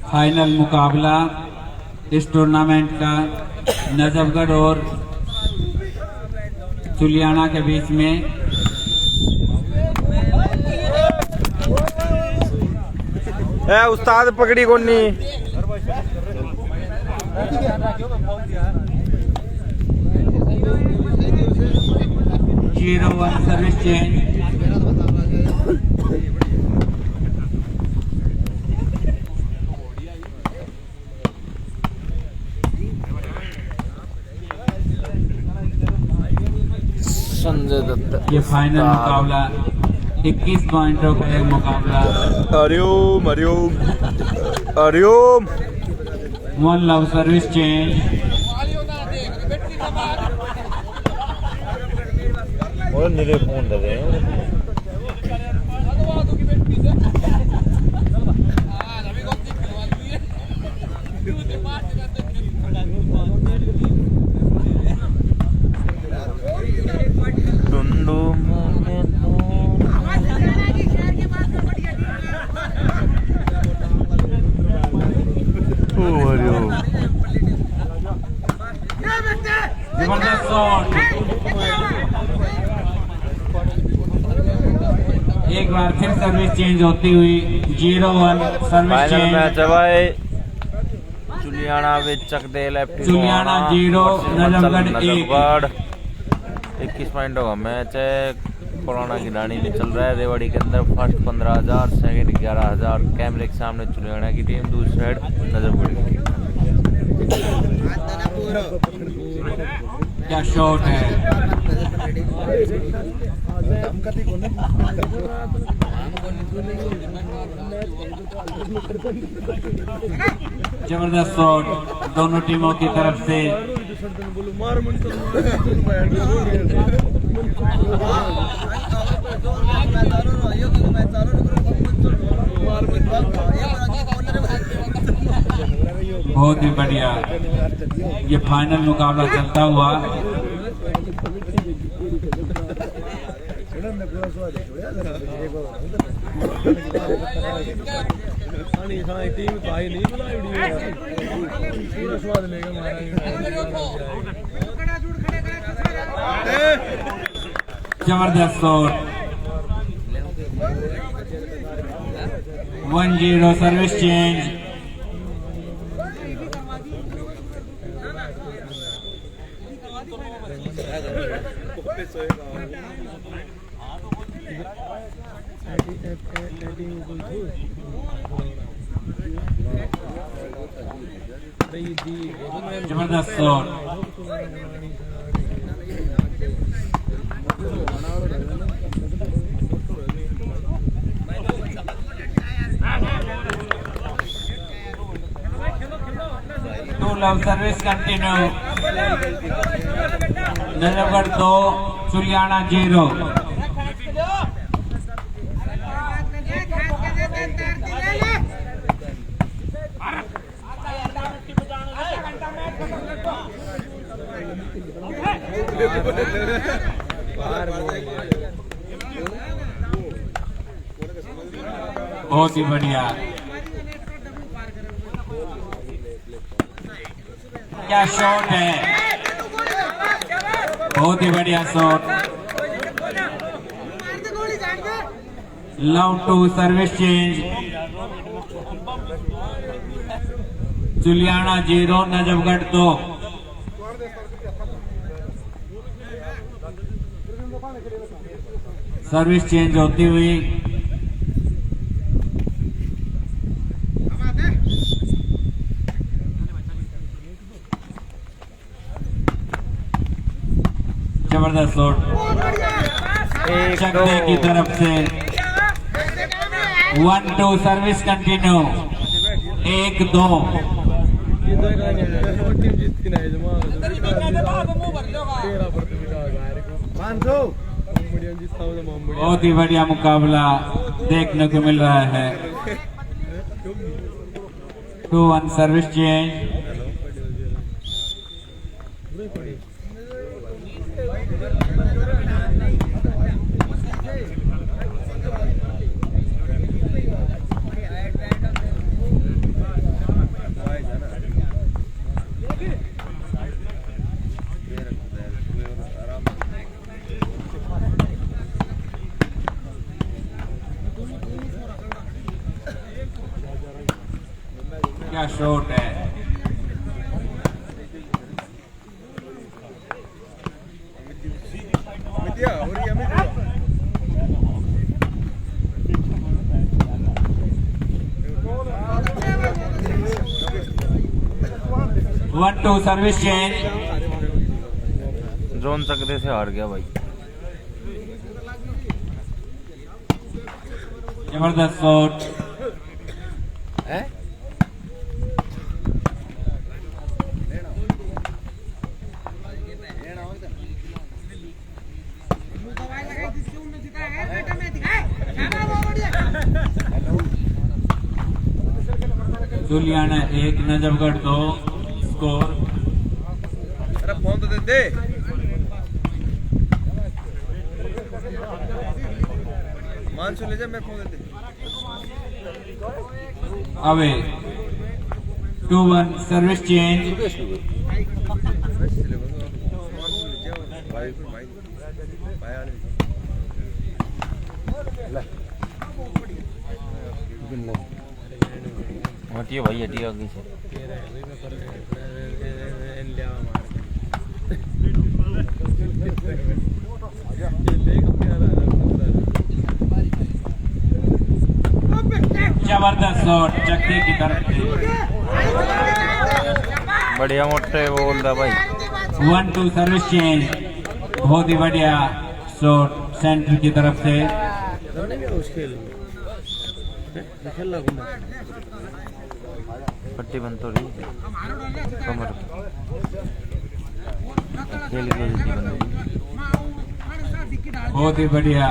Final मुकाबला इस tournament का नजफगढ़ और चुलियाना के बीच में। उस्ताद पकड़ी कोनी 0-1 सर्विस चेंज। संजय दत्त। ये फाइनल मुकाबला 21 पॉइंटों का एक मुकाबला। Hariom Hariom Hariom. 1 love service change. और नीले फोन दे रहे हैं। जबरदस्त शॉट। एक बार फिर सर्विस चेंज होती हुई 0-1 सर्विस चेंज। मैच है भाई। चुलियाना विच चकदे लेफ्ट। चुलियाना 0 नजफगढ़ 1। 21 पॉइंटों का मैच है। कोरोना की रानी में चल रहा है। रेवाड़ी के अंदर फर्स्ट 15,000, सेकंड 11,000। कैमरे के सामने चुलियाना की टीम, दूसरी साइड नजफगढ़ की टीम। क्या शॉट है। जबरदस्त शॉट दोनों टीमों की तरफ से। बहुत ही बढ़िया। ये फाइनल मुकाबला चलता हुआ जबरदस्त शॉट। 1-0 service change. जबरदस्त shot. Two love service continue. Najafgarh 2 Chuliana 0। बहुत ही बढ़िया। क्या शॉट है। बहुत ही बढ़िया shot. Love 2 service change. Chuliana 0 Najafgarh 2। Service change होती हुई जबरदस्त शॉट चकदे की तरफ से। 1-2 सर्विस कंटिन्यू। 1-2। बहुत ही बढ़िया मुकाबला देखने को मिल रहा है। 2-1 सर्विस चेंज। क्या शॉट है। One two service change. जोन सकते से हार गया भाई। जबरदस्त शॉट। जुलियाना 1 नजफगढ़ 2 स्कोर। अरे फोन तो दे दे। मानसू ले जा, मैं फोन दे दे। Away 2-1 service change. हटिए भाई हटिए आगे से। जबरदस्त शॉट चक्की की तरफ से। बढ़िया मोटे बोल रहा भाई। 1-2 सर्विस चेंज। बहुत ही बढ़िया शॉट सेंटर की तरफ से। पट्टी बंद तो रही कमर खेल की वजह से बंद होगी। बहुत ही बढ़िया।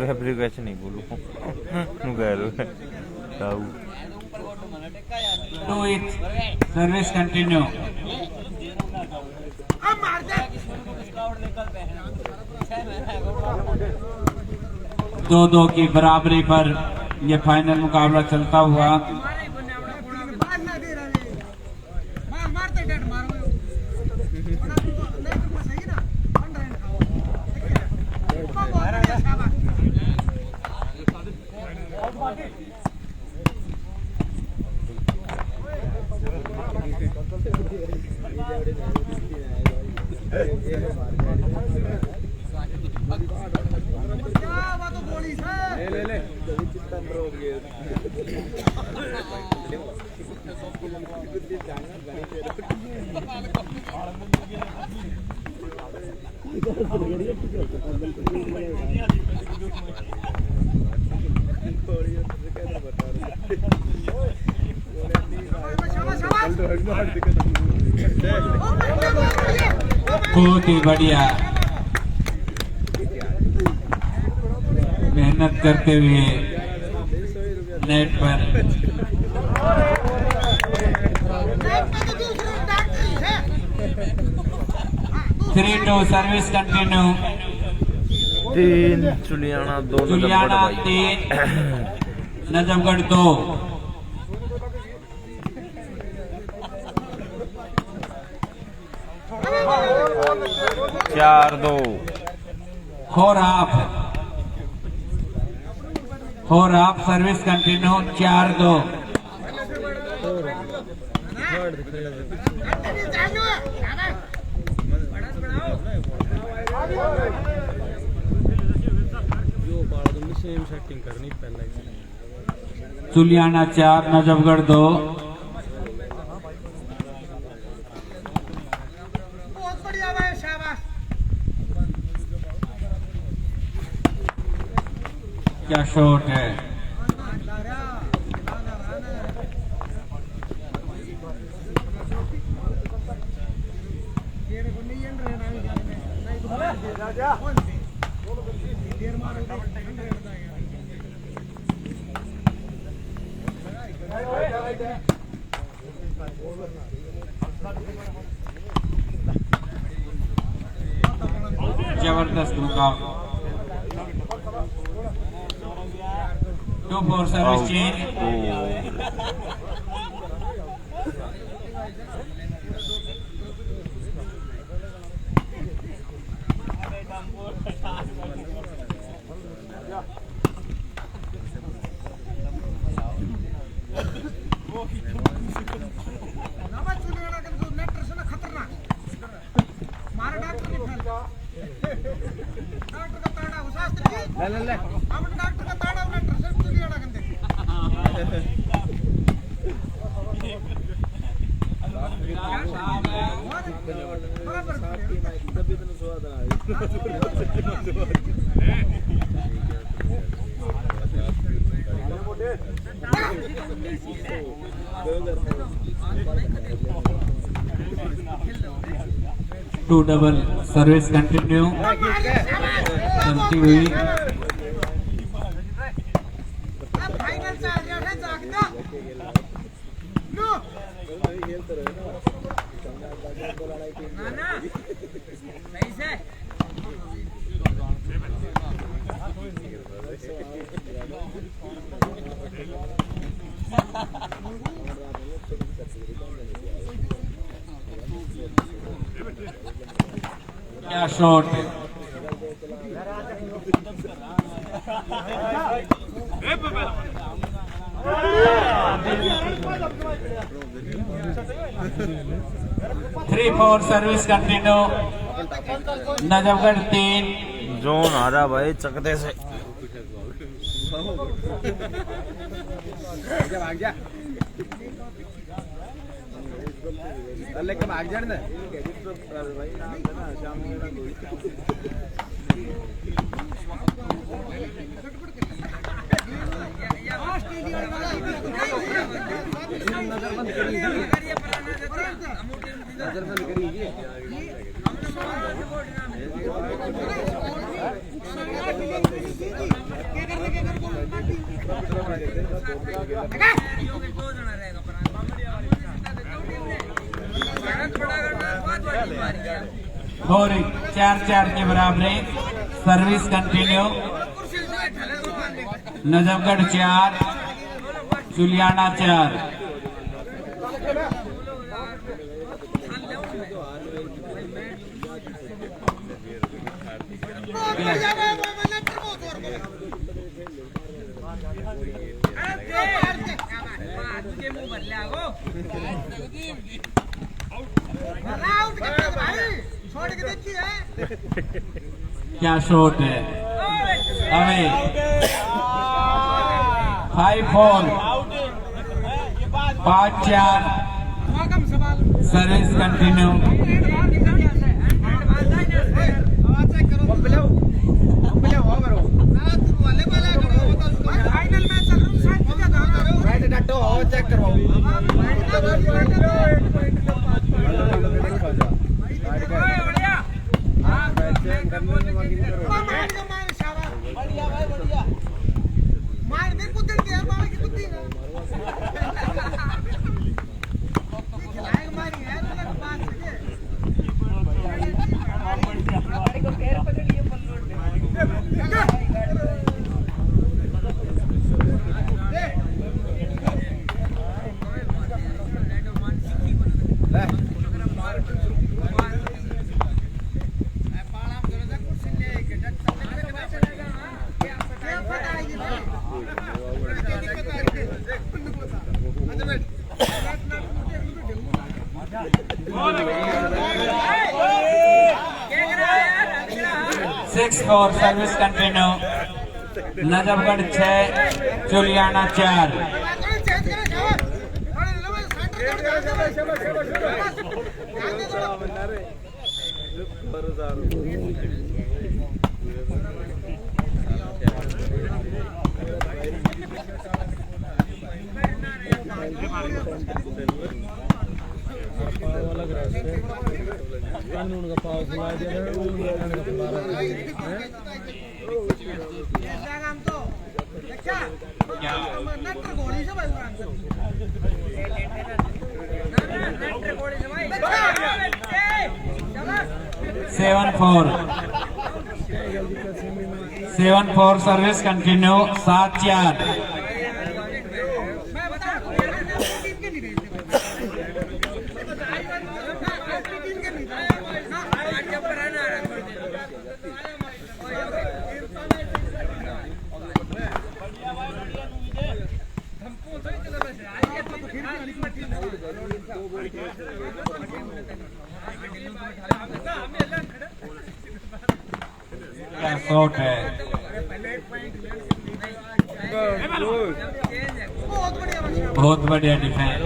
रेफरी कैसे नहीं बोलूं सर्विस कंटिन्यू। 2-2 की बराबरी पर यह फाइनल मुकाबला चलता हुआ। बहुत ही बढ़िया मेहनत करते हुए नेट पर 3-2 सर्विस कंटिन्यू। 3 जुलियाना 2 जुलियाना 3 नजफगढ़ 2। चार 2 four half service continue 4-2। Juliana 4 Najafgarh 2। क्या शॉट है। जबरदस्त मुकाबला 2-4 service change two double service continue चलती हुई क्या शॉट 3-4 सर्विस कंटिन्यू नजफगढ़ 3 जोन हारा भाई चकते से लेके भाग जाने और 4-4 के बराबरी सर्विस कंटिन्यू नजफगढ़ 4 चुलियाना 4 क्या शॉट है अवे 5-4 5-4 सर्विस कंटिन्यू चेक करवाओ और सर्विस कंटिन्यू नजफगढ़ 6 चुलियाना 4 5 कानून का पाव खुला Seven four सर्विस कंटिन्यू 7-4 क्या शॉट है। बहुत बढ़िया डिफेंस।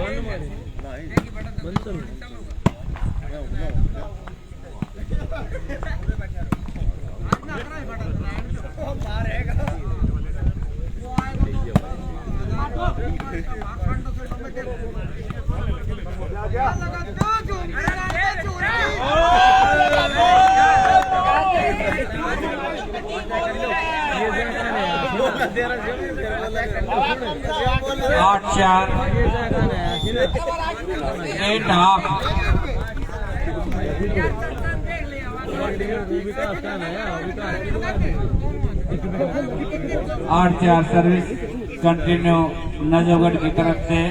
आठ 4 8.5 8-4 सर्विस कंटिन्यू नजफगढ़ की तरफ से।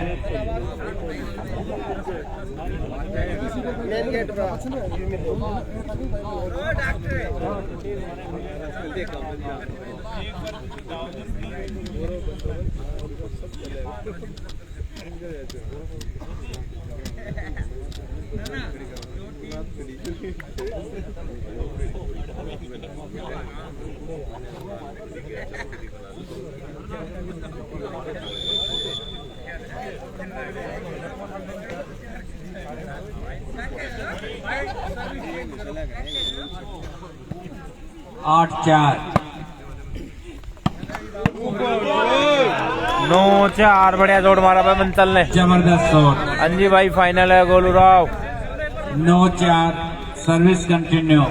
आठ 4 9-4 बढ़िया जोड़ मारा भाई बंसल ने। जबरदस्त शॉट। हाँ जी भाई फाइनल है गोलू राव। 9-4 service continue.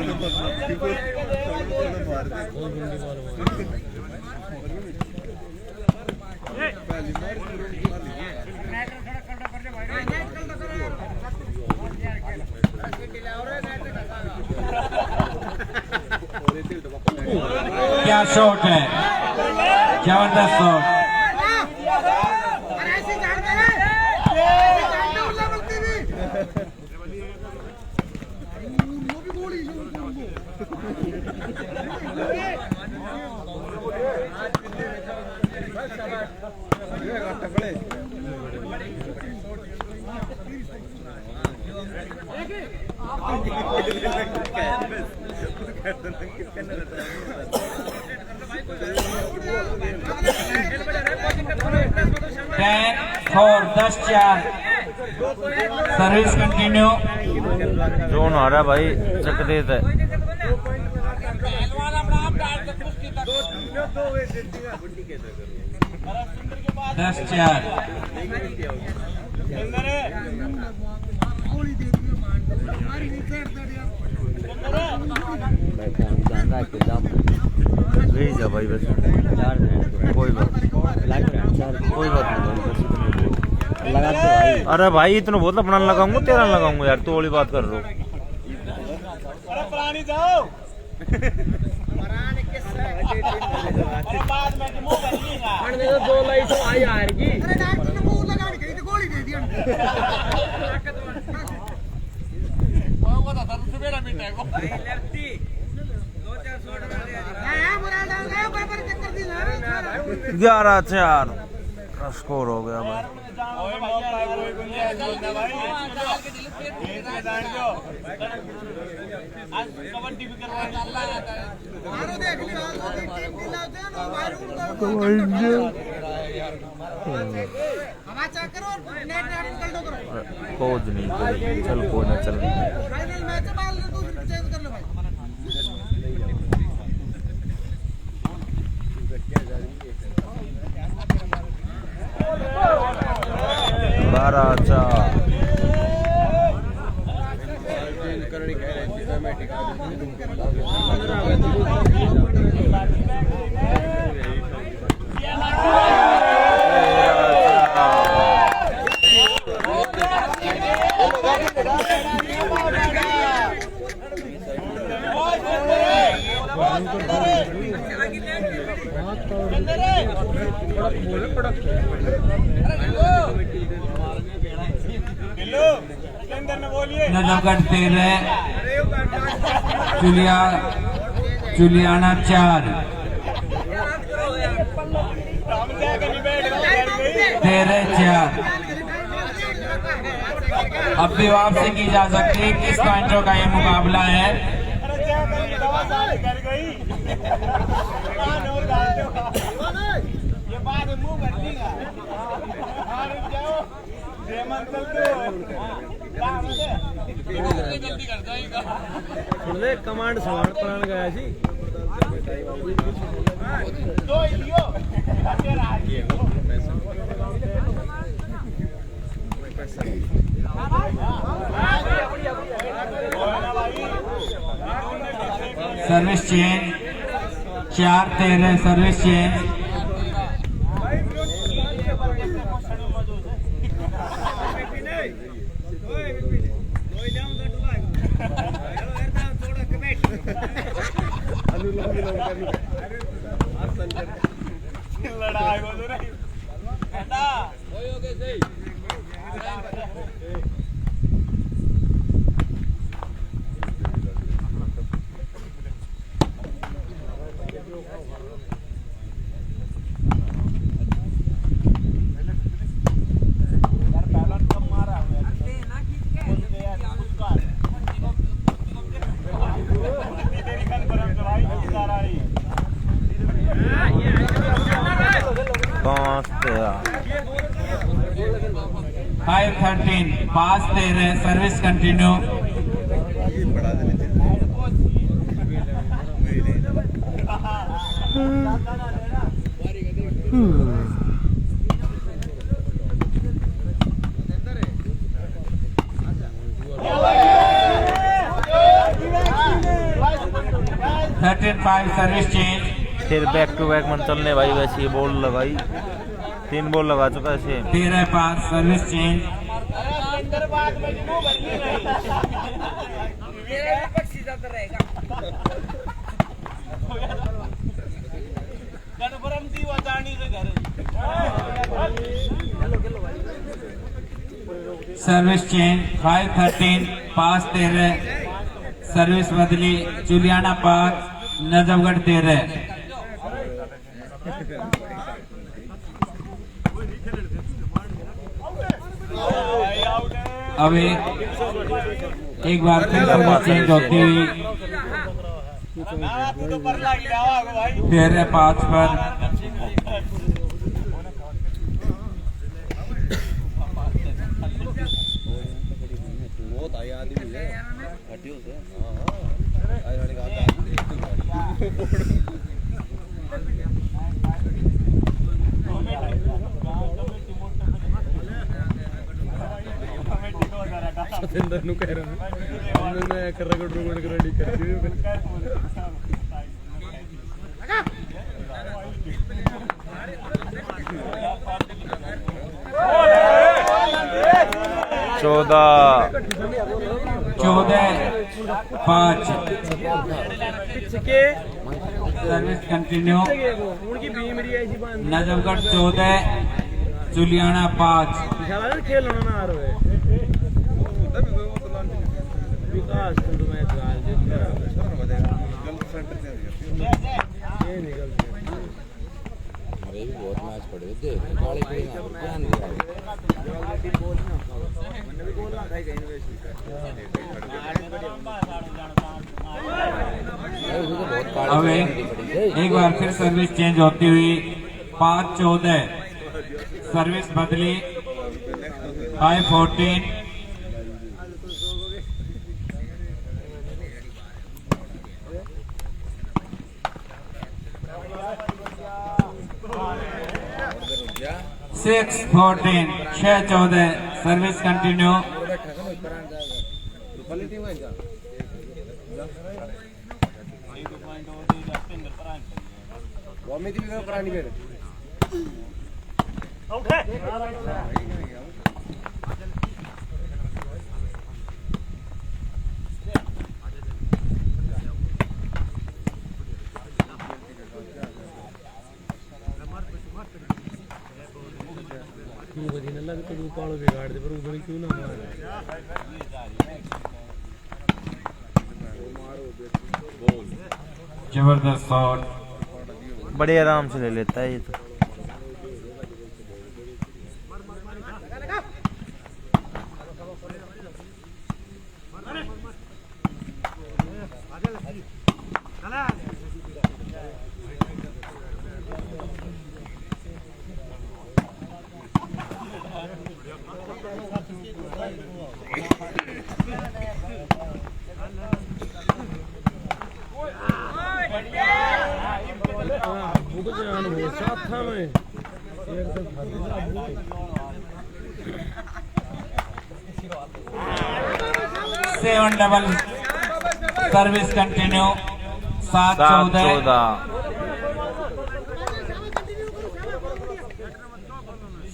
क्या शॉट है, जबरदस्त शॉट। Four 10-4 service continue. जोन आ रहा भाई चकदेत है। दस 4 भेज जा भाई बस कोई बात नहीं लगाते भाई। अरे भाई इतना बहुत अपना लगाऊंगा तेरा लगाऊंगा यार, तू वाली बात कर रहा हूँ। ग्यारह 4 स्कोर हो गया भाई। कोच नहीं चल कोच ना चल। बारह 4 नजफगढ़ 13, जुलियाना 4, 13-4। अब भी वापसी की जा सकती है। 21 पॉइंटों का ये मुकाबला है। कमांड सवार प्राण गया जी service change 4-13 service change. Five 13 पास 13 सर्विस कंटिन्यू। Service change. फिर बैक टू बैक मन चलने भाई। वैसे ये बॉल लगाई, 3 बॉल लगा चुका है। 13-5 सर्विस चेंज। सर्विस चेंज 5-13 पास 13 सर्विस बदली। जुलियाना 5 नजफगढ़ 13। अब एक बार फिर सर्विस चेंज होती हुई 13-5 पर। सतेंद्र कह रहा उन्होंने रगड़ के रेडी कर दी। 14-5 सर्विस कंटिन्यू। नजफगढ़ 14 जुलियाना 5। विकास भी बहुत मैच पड़े थे गाड़ी पे ध्यान दिया अब एक बार फिर सर्विस चेंज होती हुई 5-14 सर्विस बदली 5-14 6-14 6-14 सर्विस कंटिन्यू। वॉमिट भी करो प्राणी फिर तू बजी न लग तो तू पालो बिगाड़ दे पर उधर क्यों ना मार जबरदस्त शॉट, बड़े आराम से ले लेता है ये तो। वो तो जान हो साथ था मैं एकदम seven double service continue 7-14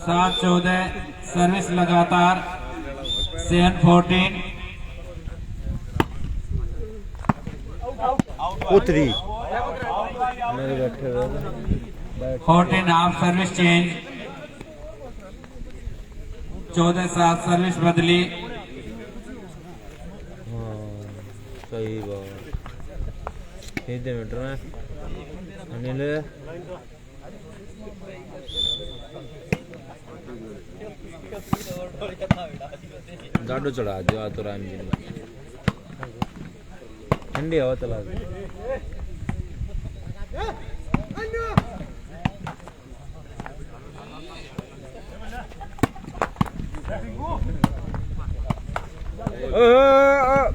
7-14 service लगातार 7-14 उतरी 14 हाफ सर्विस चेंज 14-7 सर्विस बदली। सही बात। सीधे मीटर में अनिल गाड़ो चढ़ा दो आ तो राम जी ने ठंडी हवा चला दो।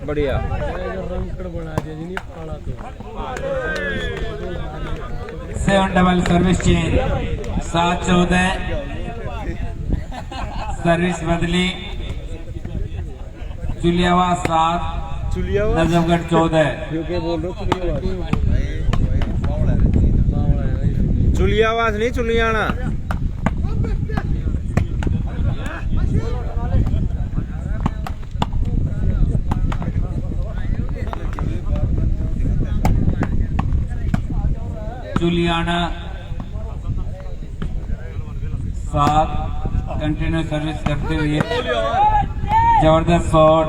बढ़िया रंकड़ बना दिया जी नहीं पाला तो 7 डबल सर्विस चेंज 7-14 सर्विस बदली। चुलियावा 7 नजफगढ़ 14। क्योंकि बोल रहे चुलियावास नहीं चुलियाना। जुलियाना 7 कंटिन्यू सर्विस करते हुए जबरदस्त शॉट।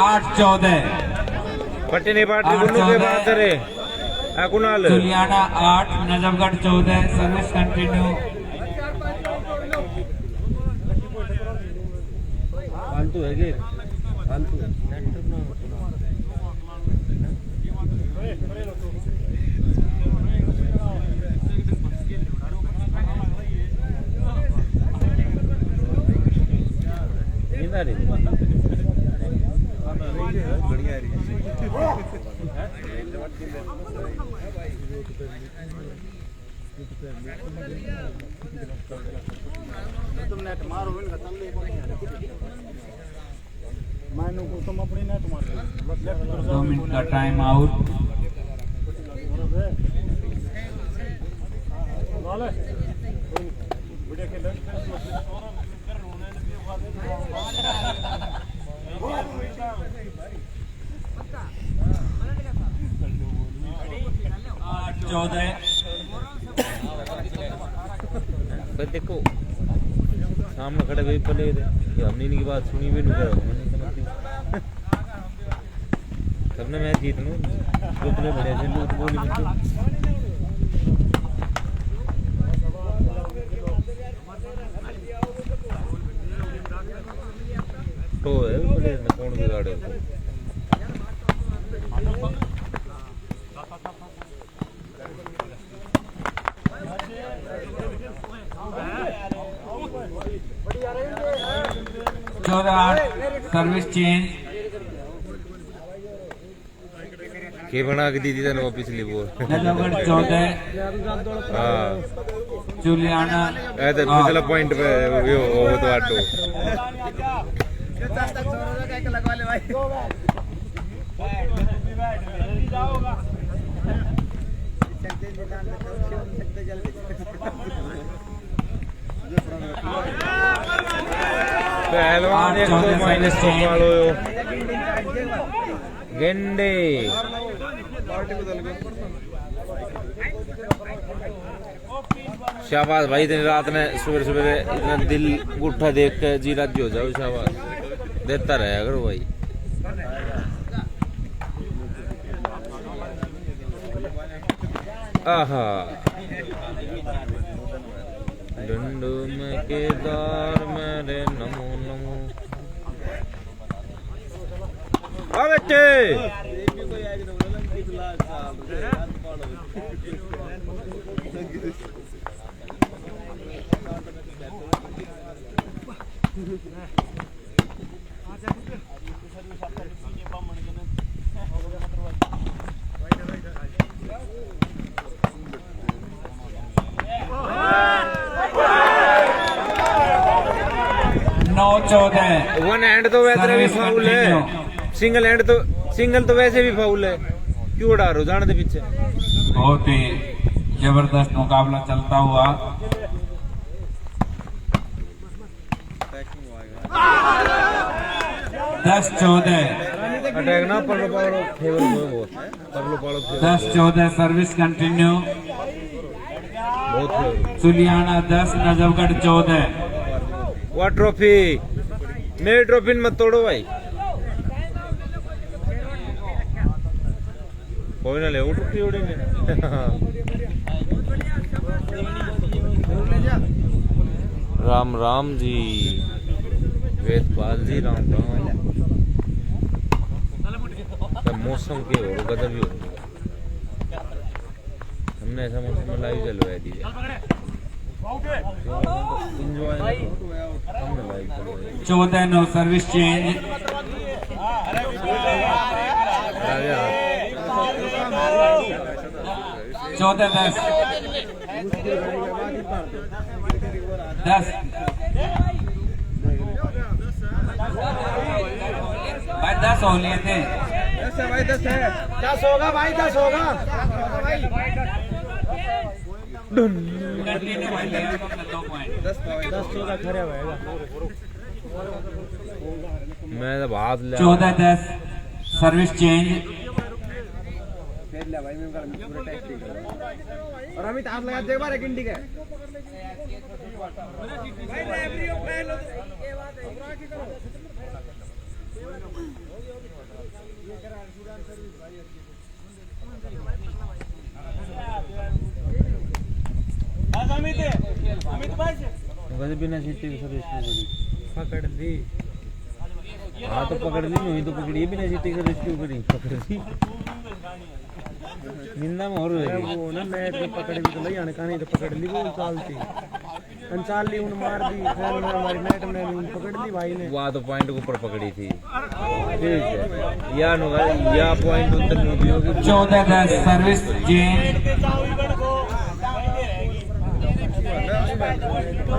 आठ 14 पट्टी नहीं पाटी गुन्नू के बात करे Kunal. Juliana 8 Najafgarh 14 service continue. फालतू है कि फालतू बढ़िया रही तुम नेट मारो मानो को तुम अपनी नेट मार 2 मिनट का टाइम आउट। देखो सामने खड़े हुए पहले हमने इनकी बात सुनी भी नहीं करो सबने मैच जीत लूँ उतने बढ़िया से लूट बोली तो है प्लेयर ने कौन बिगाड़े। सर्विस चेंज के बना के दी थी तेन वो पिछली वो नजफगढ़ 14 हाँ जुलियाना ऐसे पिछला पॉइंट पे वो तो आटो पहलवान एक तो माइनस वालो गेंडे शाबाश भाई दिन रात में सुबह सुबह इतना दिल गुट्ठा देख के जी राज्य हो जाओ शाबाश देता रहे करो भाई आहा डंडू में केदार मेरे नमो नमो आ बच्चे वन हैंड तो वैसे भी फाउल है सिंगल तो वैसे भी फाउल है क्यों उड़ा रहे हो जाने दे पीछे बहुत ही जबरदस्त मुकाबला चलता हुआ 10-14 अटैक ना परलो पालो फेवर बहुत परलो पालो 10-14 सर्विस कंटिन्यू बहुत सुलियाना 10 नजफगढ़ 14 वो ट्रॉफी मेरी ट्रॉफी मत तोड़ो भाई कोई ना ले वो ट्रॉफी उड़ेंगे राम राम जी वेदपाल जी राम राम तो मौसम के और गदर भी हो हमने ऐसा मौसम में लाइव चलवाया दीजिए 14 सर्विस चेंज 14-10 भाई 10 हो लिए थे 10 होगा भाई 10 होगा कंटिन्यू भाई ले आओ तुमने 2 पॉइंट 10-14 खड़े होएगा मैं तो बात ले 14-10 सर्विस चेंज भाई मैं पूरा टेस्ट कर और अमित हाथ लगा दे बार एक इंडी का भाई रेफरी को पहले ये बात है पूरा की करो ये करा सुडान सर्विस भाई अमित भाई वैसे बिना सीटी की सर्विस पकड़ ली हाँ तो पकड़ ली नहीं तो पकड़ी बिना सीटी की रेस्क्यू करी पकड़ ली निंदा में और वो ना नेट में पकड़ भी तो नहीं आने कहानी तो पकड़ ली वो चालती कंचाल ली उन मार दी फिर मैं हमारी नेट में उन पकड़ ली भाई ने वहाँ तो पॉइंट के ऊपर पकड़ी थी ठीक है या पॉइंट उधर नहीं होगी 14-10 सर्विस चेंज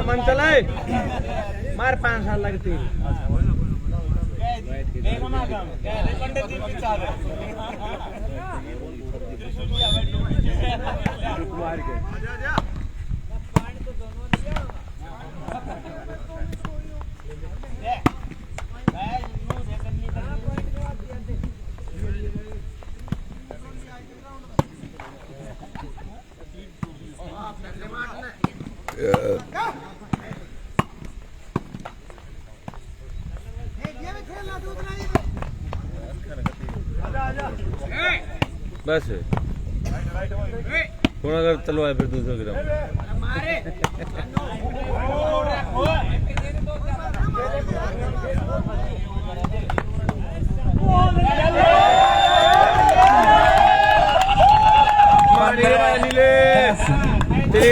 मन चलाए मार 5 साल लगती बस थोड़ा अगर चलो आए फिर दूसरा ground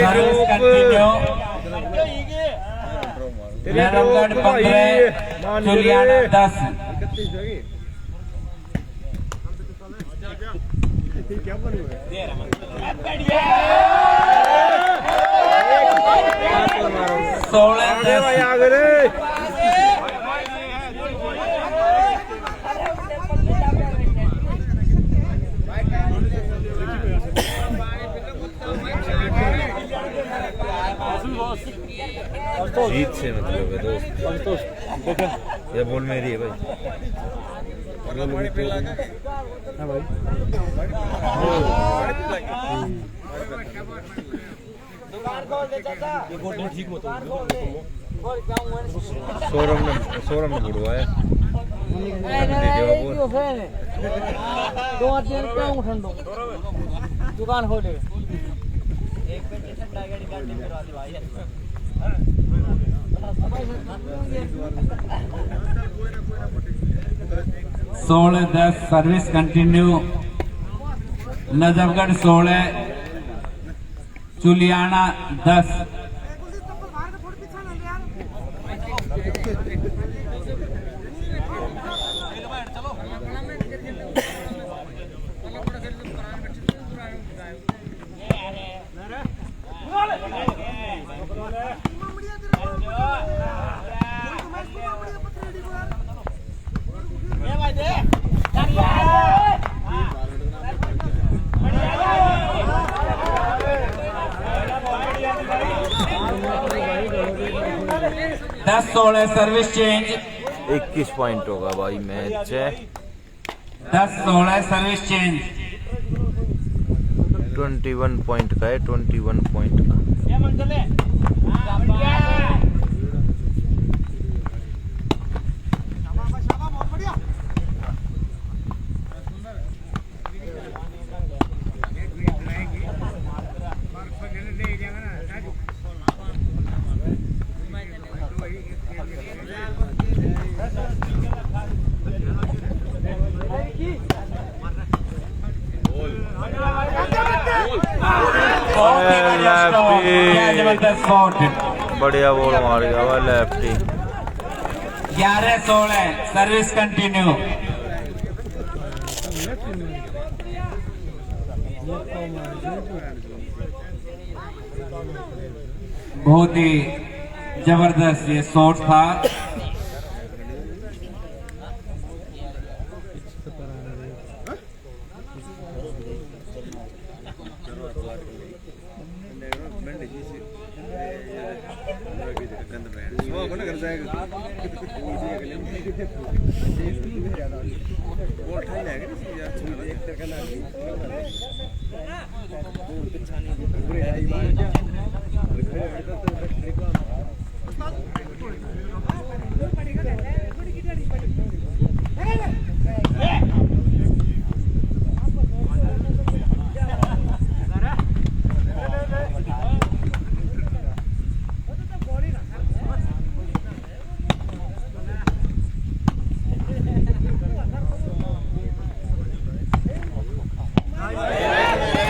service continue Najafgarh 15 Juliana 10 क्या बन हुआ 16-10 जीत से मतलब है दोस्त। ये बॉल मेरी है भाई। हाँ भाई सौरभ ने बुड़वाया। दुकान खोले 16-10 सर्विस कंटिन्यू। नजफगढ़ 16 चुलियाना 10। दस 16 सर्विस चेंज। 21 पॉइंट होगा भाई मैच है। 10-16 सर्विस चेंज। 21 पॉइंट का है, 21 पॉइंट का। बढ़िया बॉल मार गया भाई लेफ्टी। 11-16 service continue. बहुत ही जबरदस्त ये शॉट था।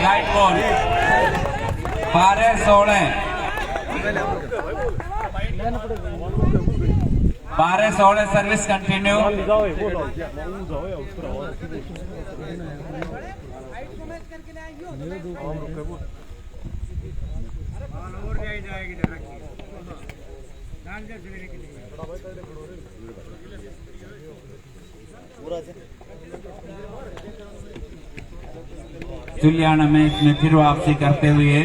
Right ball 12-16 service continue. Juliana में इसमें फिर वापसी करते हुए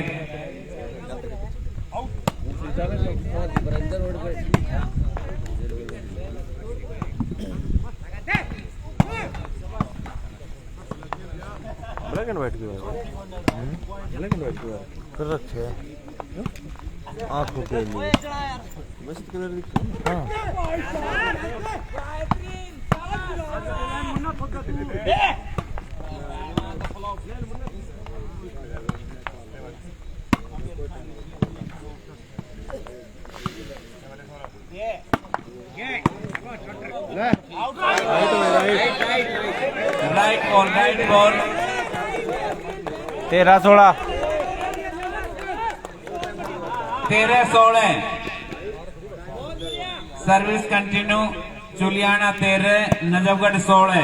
ब्लैक एंड व्हाइट की बात ब्लैक एंड व्हाइट की बात कर रखे हैं आंखों के लिए मस्त कलर दिखता है। Right ball 13-16 service continue. Juliana 13 Najafgarh 16।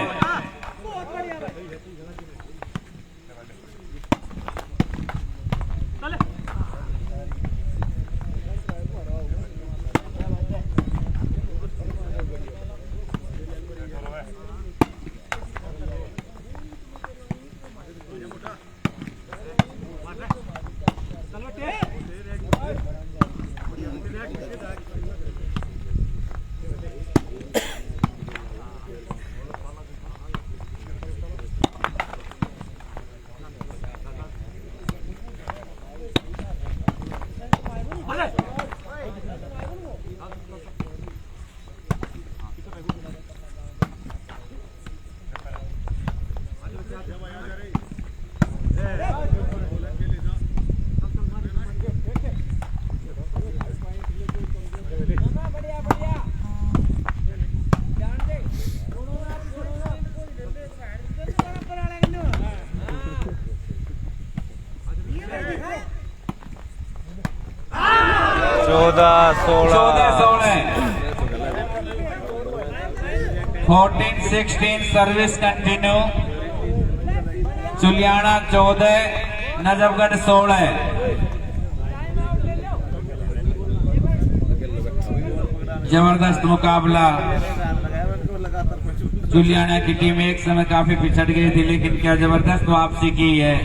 14-16 14-16 service continue. Chuliana 14 Najafgarh 16। जबरदस्त मुकाबला। चुलियाना की टीम एक समय काफी पिछड़ गई थी, लेकिन क्या जबरदस्त वापसी की है।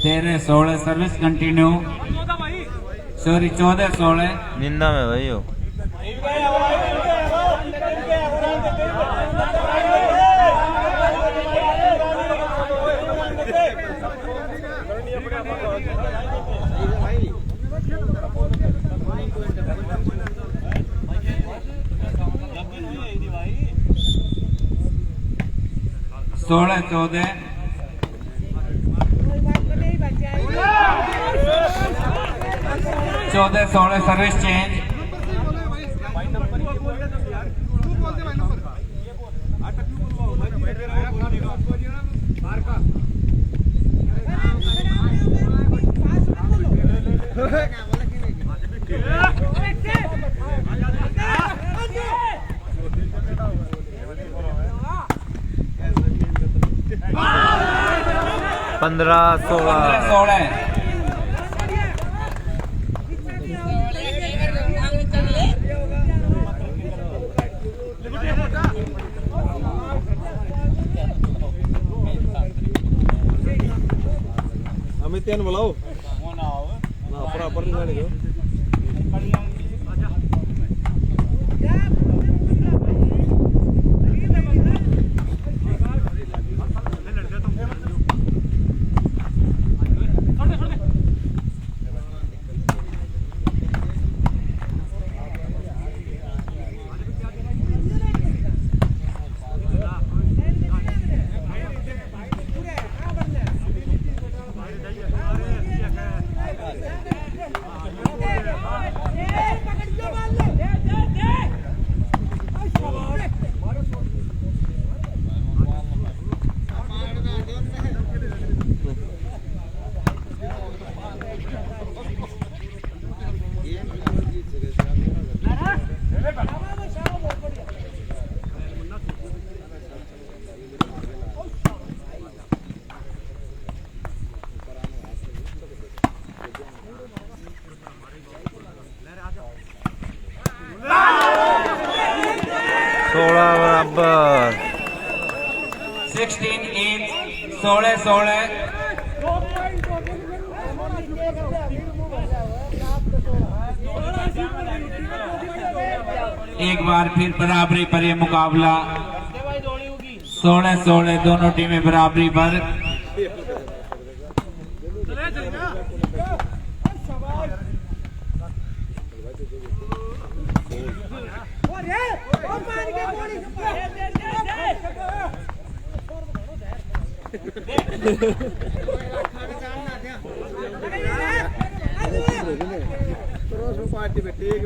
तेरह 16 सर्विस कंटिन्यू। सॉरी 14-16 निंदा में भाई हो। सोलह 14 14-16 सर्विस चेंज। पंद्रह 16 अमित बुलाओ ना बराबर गाड़ी दो। 16-8 16-16 एक बार फिर बराबरी पर यह मुकाबला 16-16 दोनों टीमें बराबरी पर। पार्टी बैठी है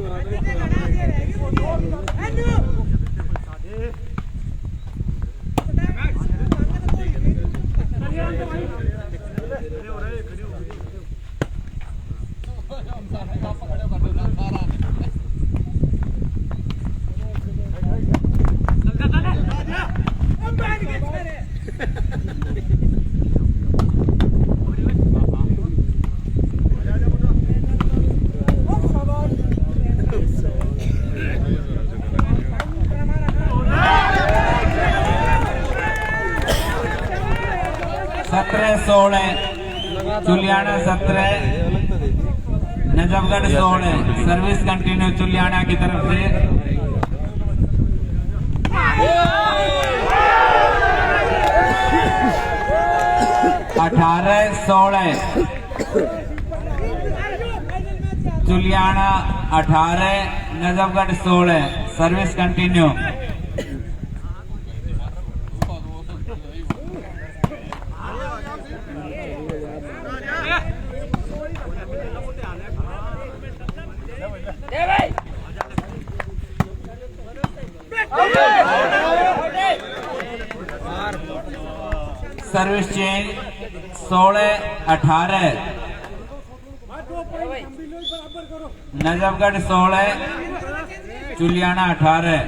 चुलियाना 17 नजफगढ़ 16 सर्विस कंटिन्यू चुलियाना की तरफ से। 18-16 चुलियाना 18 Najafgarh 16 service continue. Service change 16-18 Najafgarh 16 चुलियाना 18।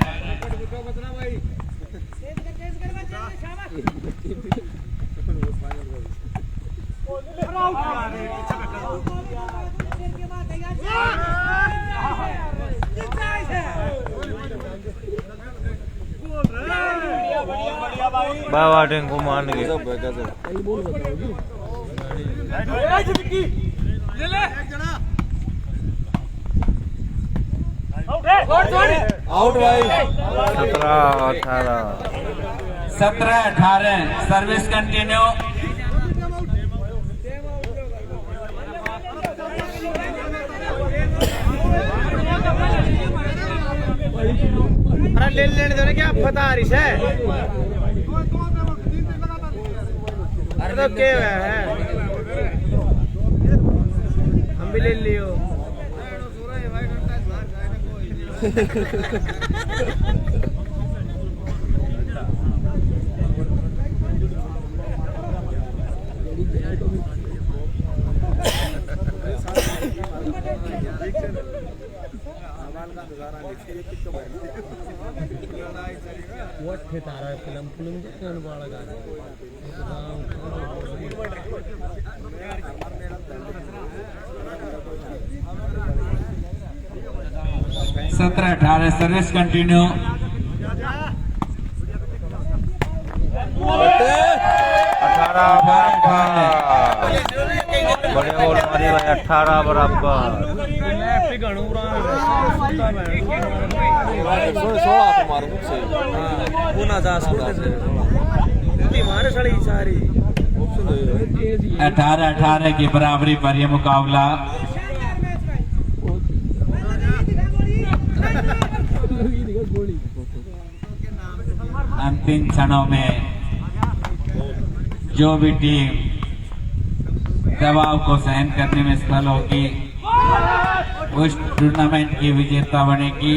बाबा को मान के आउट भाई 17-18 सर्विस कंटिन्यू। अरे ले लेने दो ना, क्या पता रही है। अरे तो क्या है, हम भी ले लियो। तारा फिल्म फिल्म बाड़ा गा 17-18 सर्विस कंटिन्यू। 18 बड़े बोल मारी भाई 18 बराबर। 16 मारो मुझसे हमारे सड़ी सारी 18-18 की बराबरी पर यह मुकाबला। अंतिम क्षणों में जो भी टीम दबाव को सहन करने में सफल होगी उस टूर्नामेंट की विजेता बनेगी।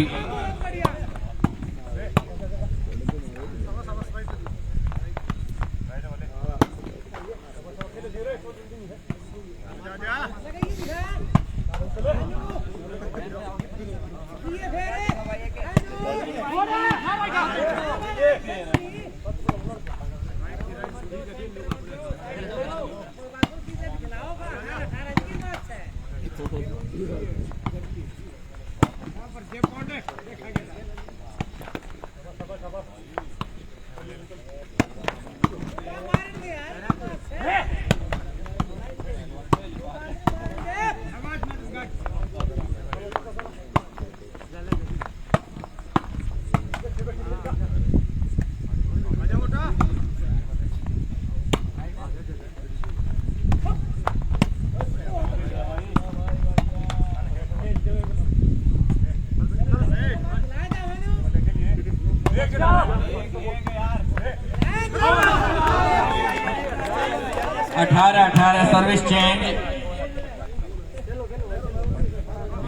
अठारह सर्विस चेंज,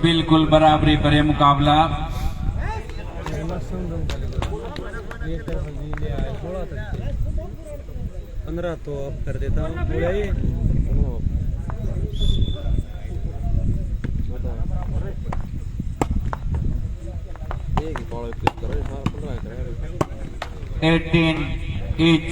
बिल्कुल बराबरी पर यह मुकाबला। 15 तो अब कर देता हूँ। एक बॉल पिच करो 15 करे 18 each।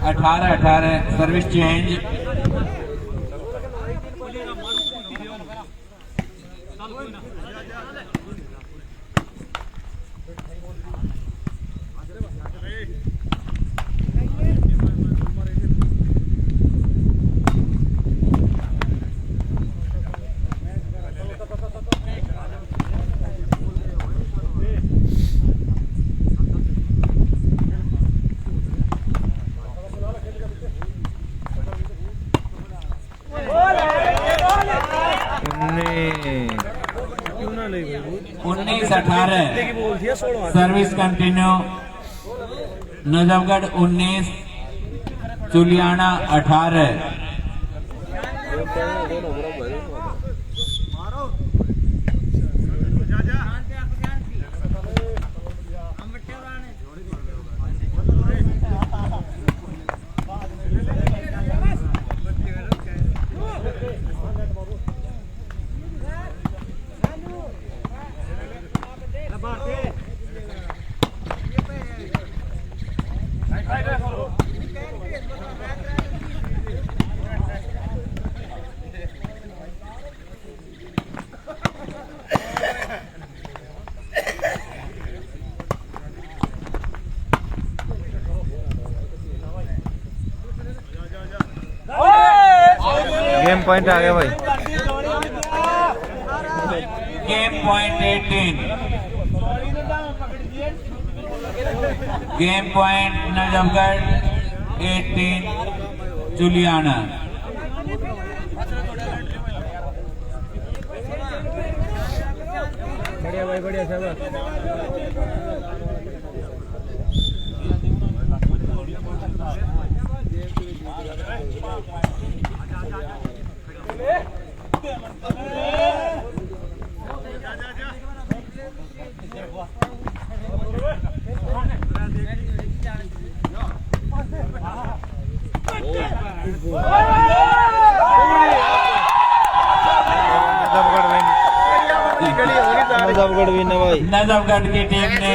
अठारह सर्विस चेंज। 18 की बोल दिया 16 service continue. Najafgarh 19 Chuliana 18। Game point आ गया भाई। Game point 18। Game point Najafgarh 18 Chuliana. बढ़िया भाई बढ़िया शाबाश। नजफगढ़ विन है भाई। नजफगढ़ की टीम ने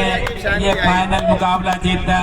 ये फाइनल मुकाबला जीता।